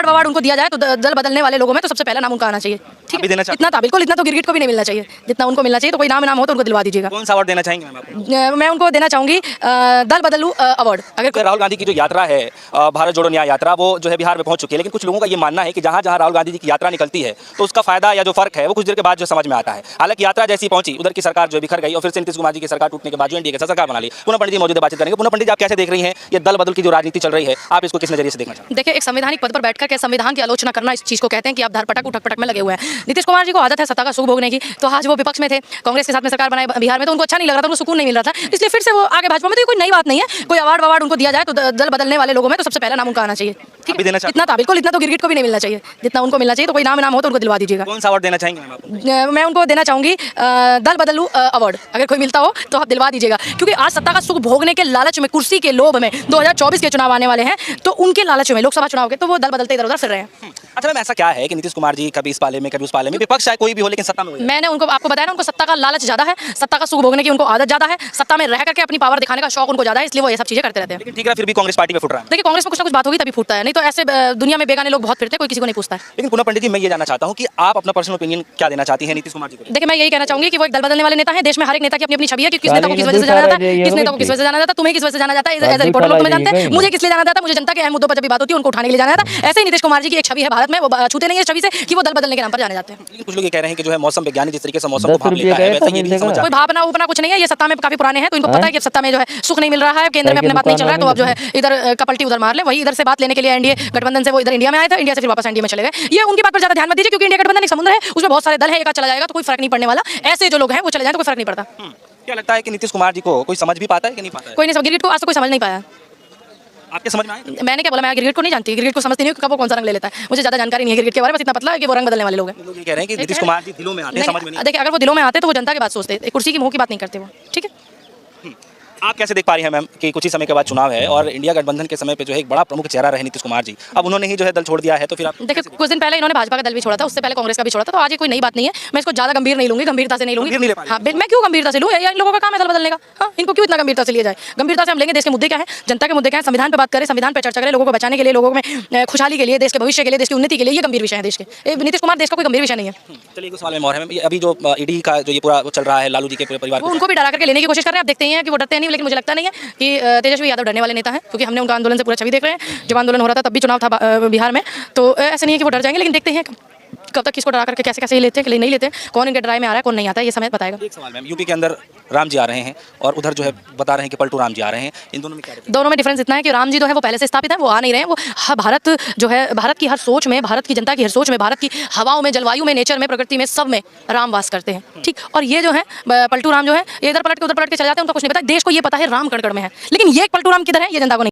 Award उनको दिया जाए तो दल बदलने वाले लोगों में तो सबसे पहला नाम उनका आना चाहिए। ठीक है, इतना था बिल्कुल, इतना तो गिरगिट को भी नहीं मिलना चाहिए जितना उनको मिलना चाहिए। तो कोई नाम हो तो उनको दिलवा दीजिएगा। कौन सा अवार्ड देना चाहेंगे मैम आप? मैं उनको देना चाहूंगी दल बदलू अवार्ड। अगर राहुल गांधी की जो यात्रा है भारत जोड़ो न्याय यात्रा, वो जो है बिहार में पहुंच चुकी है, लेकिन कुछ लोगों का ये मानना है कि जहां जहां राहुल गांधी जी की यात्रा निकलती है तो उसका फायदा या जो फर्क है वो कुछ देर के बाद जो समझ में आता है। हालांकि यात्रा जैसी पहुंची उधर की सरकार जो बिखर गई और फिर से नीतीश कुमार जी की सरकार टूटने के बाद जो एनडीए के साथ सरकार बना ली। पुनः पंडित जी मौजूद बातचीत करेंगे। पुनः पंडित जी, आप कैसे देख रही हैं ये दल बदल की जो राजनीति चल रही है, आप इसको किस नजरिए से देखना चाहते हैं? देखिए, एक संवैधानिक पद पर बैठकर के संविधान की आलोचना करना, इस चीज को कहते हैं कि आप धरपटक उठक पटक में लगे हुए हैं। नीतीश कुमार जी को आदत है सत्ता का सुख भोगने की। तो आज वो विपक्ष में थे, कांग्रेस के साथ में सरकार बनाई बिहार में, तो उनको अच्छा नहीं लग रहा था, उनको सुकून नहीं मिल रहा था, इसलिए फिर से वो आगे भाजपा में। तो कोई नई बात नहीं है। कोई अवार्ड उनको दिया जाए तो दल बदलने वाले लोगों में तो सबसे पहला नाम उनका आना चाहिए। ठीक है, इतना था बिल्कुल, इतना तो गिरगिट को भी नहीं मिलना चाहिए जितना उनको मिलना चाहिए। तो कोई नाम हो तो उनको दिलवा दीजिएगा। कौन सा अवार्ड देना चाहेंगे मैम आप? मैं उनको देना चाहूंगी दल बदलू अवार्ड। अगर कोई मिलता हो तो आप दिलवा दीजिएगा, क्योंकि आज सत्ता का सुख भोगने के लालच में, कुर्सी के लोभ में, 2024 के चुनाव आने वाले हैं, तो उनके लालच में, लोकसभा चुनाव के, तो वो दल बदलते इधर उधर फिर रहे हैं। अच्छा मैम, ऐसा क्या है कि नीतीश कुमार जी कभी इस पाले में कभी उस पाले में, विपक्ष चाहे कोई भी हो लेकिन सत्ता में? मैंने उनको आपको बताया ना, उनको सत्ता का लालच ज्यादा है, सत्ता का सुख भोगने की उनको आदत ज्यादा है, सत्ता में रह करके अपनी पावर दिखाने का शौक उनको ज्यादा है, इसलिए वो ये सब चीजें करते रहते हैं। लेकिन ठीक है, फिर भी कांग्रेस पार्टी में फुट रहा है। देखिए, कांग्रेस में कुछ ना कुछ बात होगी तभी फूटता है, नहीं तो ऐसे दुनिया में बेगाने लोग बहुत फिरते हैं, कोई किसी को नहीं पूछता है। लेकिन पुनः पंडित जी, मैं ये जानना चाहता हूं कि आप अपना पर्सनल ओपिनियन क्या देना चाहती हैं नीतीश कुमार जी को? देखिए, मैं यही कहना चाहूंगी कि वो एक दल बदलने वाले नेता हैं। देश में हर एक नेता की अपनी अपनी छवि है कि किस नेता को किस वजह से जाना जाता है, किस नेता को किस वजह से जाना जाता है, तुम्हें किस वजह से जाना जाता है, एज ए रिपोर्टर लोग तुम्हें जानते हैं, मुझे किस लिए जाना जाता है, मुझे जनता के अहम मुद्दों पर जब भी बात होती है उनको उठाने के लिए जाना जाता है। ऐसे ही नीतीश कुमार जी की एक छवि है भारत में, वो छूते नहीं है छवि से कि वो दल बदलने के नाम पर जाने जाते हैं। लेकिन कुछ लोग ये कह रहे हैं कि जो है मौसम वैज्ञानिक जिस तरीके से मौसम को भाप लेता है, वैसे ये भी समझ कोई भावना उपना कुछ नहीं है। ये सत्ता में काफी पुराने हैं, तो इनको पता है कि सत्ता में जो है सुख नहीं मिल रहा है, केंद्र में अपने बात नहीं चल रहा है, तो अब जो है इधर कपलटी उधर मार ले। वही इधर से बात लेने के लिए एनडीए गठबंधन से वो इधर इंडिया में आए थे, इंडिया से फिर वापस एनडीए में चले गए। ये उनकी बात पर ज्यादा ध्यान मत दीजिए, क्योंकि इंडिया गठबंधन एक समुद्र है, उसमें बहुत सारे दल है, एक चला जाएगा तो कोई फर्क नहीं पड़ने वाला। ऐसे जो लोग हैं वो चले जाए तो कोई फर्क नहीं पड़ता। क्या लगता है कि नीतीश कुमार जी को कोई समझ भी पाता है कि नहीं पाता है? कोई नहीं, गिरगिट को आज तक कोई समझ नहीं पाया। आपके समझ में आया? मैंने क्या बोला, मैं गिरगिट को नहीं जानती, गिरगिट को समझती नहीं कब वो कौन सा रंग ले लेता है। मुझे ज्यादा जानकारी नहीं है गिरगिट के बारे में, बस इतना पता है कि वो रंग बदलने वाले लोग हैं। लोग ये कह रहे हैं कि नीतीश कुमार जी दिलों में आते हैं, समझ में नहीं। देखिए, अगर वो दिलों में आते तो वो जनता की बात सोचते, कुर्सी की मुंह की बात नहीं करते वो। ठीक है, आप कैसे देख पा रही हैं मैम कि कुछ ही समय के बाद चुनाव है और इंडिया गठबंधन के समय पे जो है एक बड़ा प्रमुख चेहरा रहे नीतीश कुमार जी, अब उन्होंने ही जो है दल छोड़ दिया है, तो फिर आप देखिए, कुछ दिन पहले इन्होंने भाजपा का दल भी छोड़ा था, उससे पहले कांग्रेस का भी छोड़ा था, तो आज ये कोई नई बात नहीं है। मैं इसको ज्यादा गंभीर नहीं लूंगी, गंभीरता से नहीं लूंगी। हाँ, मैं क्यों गंभीरता से लूँ? इन लोगों का काम है दल बदलने का। हाँ, इनको क्यों इतना गंभीरता से लिया जाए? गंभीरता से हम लेंगे, देश के मुद्दे क्या है, जनता के मुद्दे क्या है, संविधान पर बात करें, संविधान पर चर्चा करें, लोगों को बचाने के लिए, लोगों में खुशहाली के लिए, देश के भविष्य के लिए, देश की उन्नति के लिए। ये गंभीर विषय है देश के। नीतीश कुमार देश का कोई गंभीर विषय नहीं है। चलिए, कुछ सवाल में और है अभी जो ईडी का जो ये पूरा चल रहा है, लालू जी के पूरे परिवार को उनको भी डरा करके लेने की कोशिश कर रहे हैं। आप देखते हैं कि वो डरते नहीं, लेकिन मुझे लगता नहीं है कि तेजस्वी यादव डरने वाले नेता हैं, क्योंकि हमने उनका आंदोलन से पूरा छवि देख रहे हैं। जब आंदोलन हो रहा था तब भी चुनाव था बिहार में, तो ऐसा नहीं है कि वो डर जाएंगे, लेकिन देखते हैं कब तक किसको डरा करके कैसे कैसे लेते हैं, नहीं लेते हैं, कौन इनके ड्राई में आ रहा है, कौन नहीं आता है, ये समय बताएगा। एक सवाल मैम, यूपी के अंदर राम जी आ रहे हैं और उधर जो है बता रहे हैं कि पलटू राम जी आ रहे हैं, इन दोनों में क्या डिफरेंस? दोनों में डिफरेंस इतना है कि राम जी जो है वो पहले से स्थापित है, वो आ नहीं रहे हैं। वो भारत जो है, भारत की हर सोच में, भारत की जनता की हर सोच में, भारत की हवाओं में, जलवायु में, नेचर में, प्रकृति में, सब में राम वास करते हैं। ठीक, और ये जो है पलटू राम जो है, ये इधर पलट के उधर पलट के चले जाते हैं, उनको कुछ नहीं पता। देश को ये पता है राम कण कण में है, लेकिन ये पलटू राम किधर है ये जनता को नहीं।